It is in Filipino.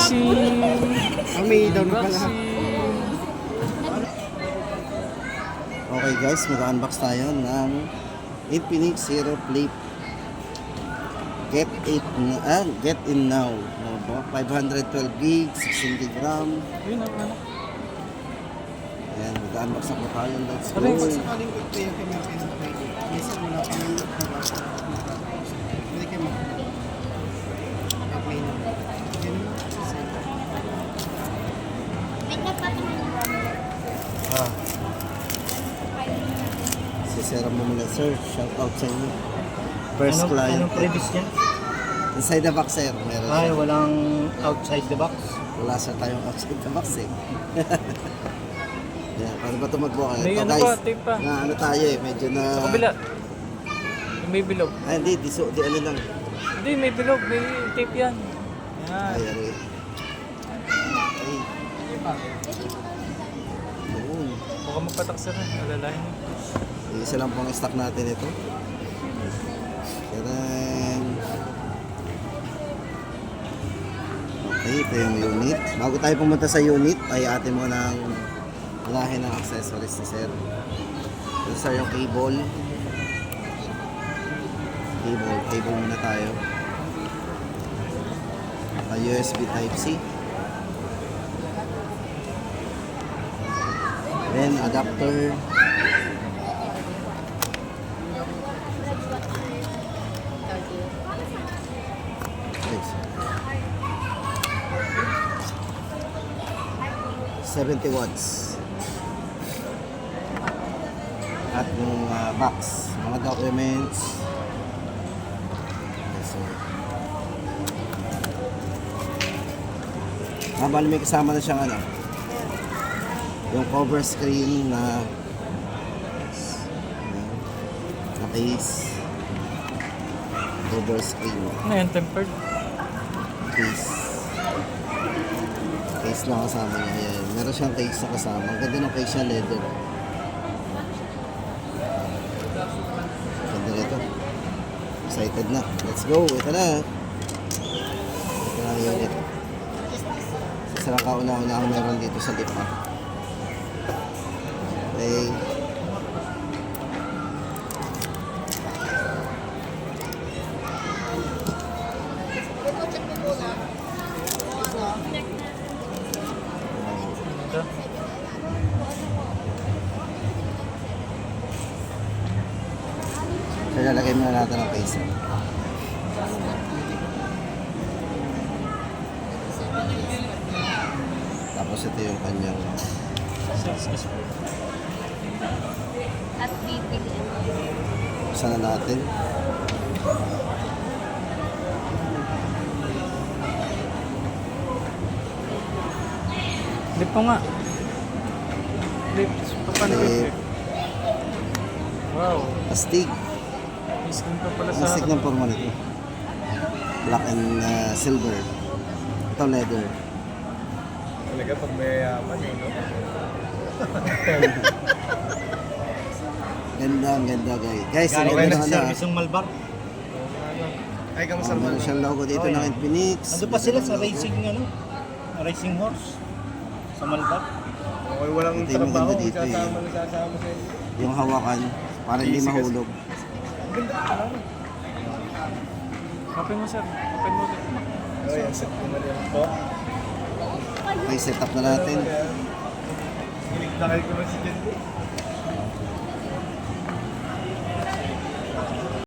Unboxing! May down pala. Unboxing! Okay guys, mag-unbox tayo ng Infinix Zero Flip. Get in now. 512 gig, 16 gig RAM. Yun ang ano. Ayan, mag-unbox na po tayo. Let's go. Aray, Sakaling ko ito yung camera kayo na pwede. Minsan wala pa yung nagbabago. Pwede kayo mag-apply na. Yun naman. Sisera mo muna sir. Shout out sa inyo. First client. Anong previous niya? Inside the box sir. Meron Ay, siya. walang outside the box. Wala sir tayong outside the box eh. Ayan, paano ba ito magbuka? May Ito ano guys, pa, tape pa. na ano tayo eh. Medyo na... Sa kabila. May bilog. Ay hindi, di ano lang. Hindi, may bilog. May tape yan. Yan. Ay, aray. Ay. Yun. Baka magpatak sir. Alalahin mo. Isa lang pong stock natin ito. Then, okay, ito yung unit. Bago tayo pumunta sa unit, ay atin mo ng unahin ng accessories ni sir. Ito sir yung cable. Cable muna tayo. USB Type-C. Then adapter. Yes. 70 watts. At yung box, mga documents. Yes, sir. Bali may kasama na siyang ano, yung cover screen na case. Cover screen. Ano yan, tempered? Case. Case lang kasama niya. Ayan. Meron siyang case na kasama. Ang ganda ng case niya, leather. Ganda nito. Excited na. Let's go. Ito na. Ito na yung unit. Isa lang kauna-una ang meron dito sa lipa. Okay. Ganda. So, lalagay muna natin ang case. Tapos ito yung kanyang At bibili. buksan na natin. Flip ko nga. Flip. Paano Flip. flip? Wow. Astig. May skin pa pala sa... Astig ng forma nito. Black and silver. Ito leather. Talaga pag mayayaman yun, no? Ganda, ang ganda guys. Guys, Galing ang ba ganda ng na. service ng Malbar? Ay, kamusta Meron naman? siyang logo dito ng Infinix. Ando pa sila sa Logo. racing horse. Sa Malbar. Okay, walang Ito yung trabaho. maganda dito, eh. Sasama sa inyo. Yung hawakan, para hindi Easy kasi. mahulog. Ganda ka lang. Open mo sir. Open mo ulit. Oh, yan. Set ko na yan po. Okay, set up na natin. Kilig na kayo naman si Jen.